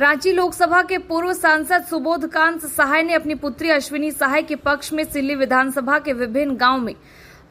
रांची लोकसभा के पूर्व सांसद सुबोधकांत सहाय ने अपनी पुत्री अश्विनी सहाय के पक्ष में सिल्ली विधानसभा के विभिन्न गांव में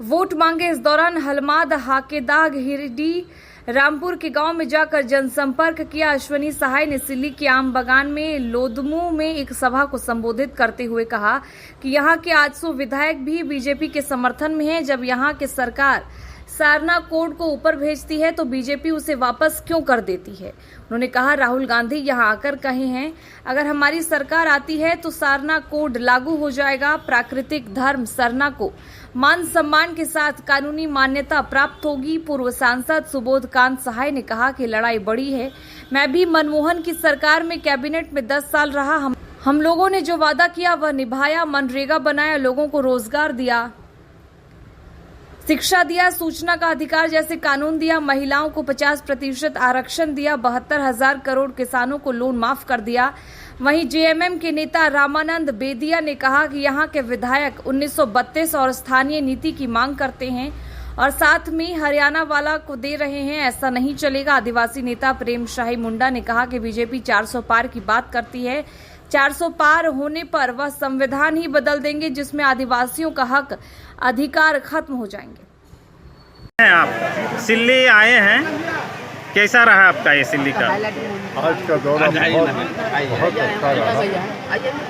वोट मांगे। इस दौरान हलमाद, हाकेदाग, हिरडी, रामपुर के गांव में जाकर जनसंपर्क किया। अश्विनी सहाय ने सिल्ली के आम बगान में लोदमू में एक सभा को संबोधित करते हुए कहा कि यहां के 800 विधायक भी बीजेपी के समर्थन में हैं। जब यहां की सरकार सारना कोड को ऊपर भेजती है तो बीजेपी उसे वापस क्यों कर देती है। उन्होंने कहा, राहुल गांधी यहां आकर कहे हैं अगर हमारी सरकार आती है तो सारना कोड लागू हो जाएगा। प्राकृतिक धर्म सरना को मान सम्मान के साथ कानूनी मान्यता प्राप्त होगी। पूर्व सांसद सुबोधकांत सहाय ने कहा कि लड़ाई बड़ी है। मैं भी मनमोहन की सरकार में कैबिनेट में 10 साल रहा। हम लोगों ने जो वादा किया वह निभाया। मनरेगा बनाया, लोगों को रोजगार दिया, शिक्षा दिया, सूचना का अधिकार जैसे कानून दिया, महिलाओं को 50% आरक्षण दिया, 72,000 करोड़ किसानों को लोन माफ कर दिया। वहीं जेएमएम के नेता रामानंद बेदिया ने कहा कि यहां के विधायक 1932 और स्थानीय नीति की मांग करते हैं और साथ में हरियाणा वाला को दे रहे हैं। ऐसा नहीं चलेगा। आदिवासी नेता प्रेम शाही मुंडा ने कहा कि बीजेपी 400 पार की बात करती है। 400 पार होने पर वह संविधान ही बदल देंगे जिसमें आदिवासियों का हक अधिकार खत्म हो जाएंगे। आप सिल्ली आए हैं, कैसा रहा आपका ये सिल्ली का? आज का दौरा बहुत अच्छा रहा।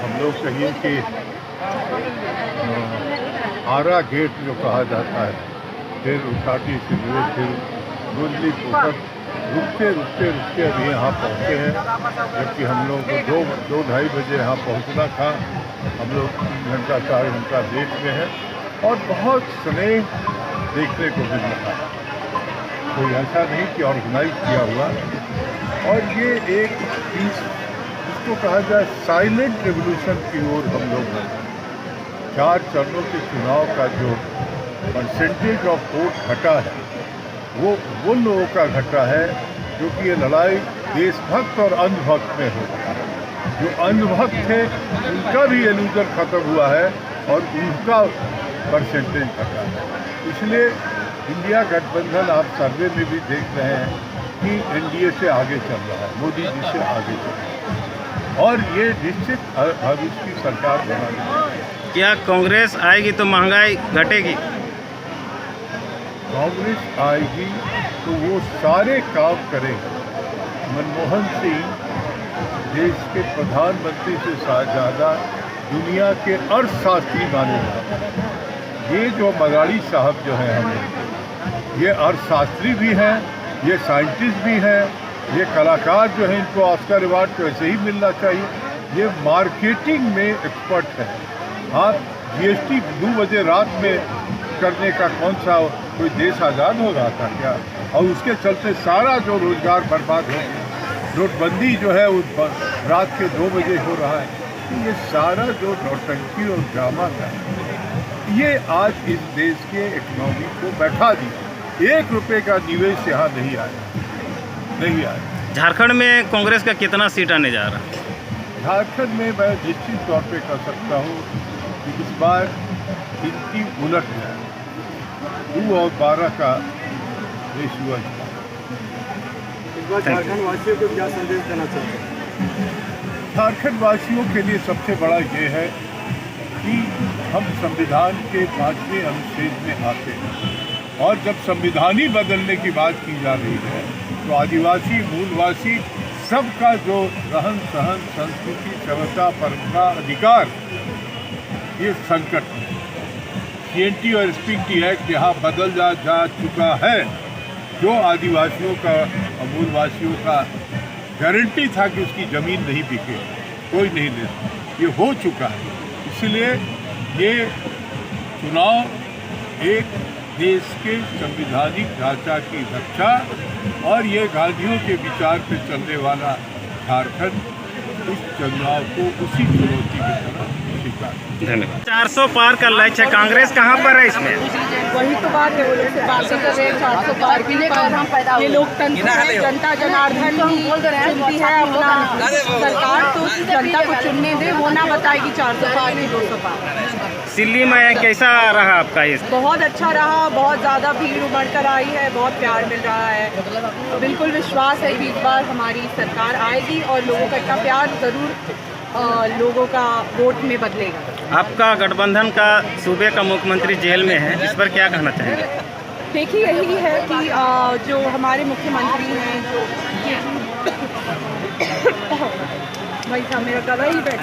हम लोग कहिए कि आरा गेट जो कहा जाता है, फिर उठाटी से फिर गुजली पोखर, रुकते अभी यहाँ पहुँचे हैं। जबकि हम लोग को दो ढाई बजे यहाँ पहुँचना था। हम लोग 3 घंटा 4 घंटा लेट में है और बहुत स्नेह देखने को मिल रहा है। कोई ऐसा नहीं कि ऑर्गेनाइज किया हुआ। और ये एक चीज़ जिसको कहा जाए साइलेंट रेवोल्यूशन की ओर हम लोग हैं। 4 चरणों के चुनाव का जो परसेंटेज ऑफ वोट घटा है वो लोगों का घटा है, जो कि ये लड़ाई देशभक्त और अंधभक्त में हो रहा है। जो अंधभक्त थे उनका भी एलूजन खत्म हुआ है और उनका परसेंटेज घटा है। इसलिए इंडिया गठबंधन आप सर्वे में भी देख रहे हैं कि एनडीए से आगे चल रहा है, मोदी जी से आगे चल रहा है और ये निश्चित भविष्य की सरकार बनानी। क्या कांग्रेस आएगी तो महंगाई घटेगी? कांग्रेस आएगी तो वो सारे काम करेगा। मनमोहन सिंह देश के प्रधानमंत्री से ज़्यादा दुनिया के अर्थशास्त्री माने जाते हैं। ये जो मगाड़ी साहब जो हैं हमें, ये अर्थशास्त्री भी हैं, ये साइंटिस्ट भी हैं, ये कलाकार जो हैं इनको ऑस्कर अवार्ड तो ऐसे ही मिलना चाहिए। ये मार्केटिंग में एक्सपर्ट है। आप जीएसटी 2 बजे रात में करने का कौन सा कोई देश आज़ाद हो रहा था क्या? और उसके चलते सारा जो रोजगार बर्बाद हो, नोटबंदी जो है उस रात के 2 बजे हो रहा है। तो ये सारा जो नौटंकी और ड्रामा था, ये आज इस देश के इकोनॉमी को बैठा दिया। 1 रुपये का निवेश यहाँ नहीं आया। झारखंड में कांग्रेस का कितना सीट आने जा रहा है? झारखंड में मैं निश्चित तौर पे कह सकता हूँ कि इस बार इनकी उलट है। 2 और 12 का रेशियो है। झारखंड वासियों को क्या संदेश देना चाहते हैं? झारखंड वासियों के लिए सबसे बड़ा ये है कि हम संविधान के 5वें अनुच्छेद में आते हैं और जब संविधान ही बदलने की बात की जा रही है तो आदिवासी, मूलवासी सबका जो रहन सहन, संस्कृति, सभ्यता, परंपरा, अधिकार, ये संकट है। सीएनटी और एसपीटी एक्ट यहाँ बदल जा चुका है। जो आदिवासियों का और मूलवासियों का गारंटी था कि उसकी ज़मीन नहीं बिके, कोई नहीं ले सकता, ये हो चुका है। इसलिए ये चुनाव एक देश के संवैधानिक ढांचा की रक्षा और ये गांधियों के विचार पे चलने वाला झारखंड इस चुनाव को उसी चुनौती की तरह स्वीकार। 400 पार का लक्ष्य है, कांग्रेस कहाँ पर है इसमें? वही तो बात है, वो लोग से बात कर रहे हैं 400 पार भी नहीं कर। ये लोकतंत्र है, जनता जनार्दन चुनती है अपना सरकार, तो जनता को चुनने दे, वो ना बताएगी 400 पार नहीं 200 पार। सिल्ली में कैसा रहा आपका ये? बहुत अच्छा रहा, बहुत ज़्यादा भीड़ उमड़ कर आई है, बहुत प्यार मिल रहा है। बिल्कुल विश्वास है कि इस बार हमारी सरकार आएगी और लोगों का इतना प्यार ज़रूर लोगों का वोट में बदलेगा। आपका गठबंधन का सूबे का मुख्यमंत्री जेल में है, इस पर क्या कहना चाहेंगे? देखिए यही है कि जो हमारे मुख्यमंत्री हैं जो भाई साहब मेरा गला ही बैठ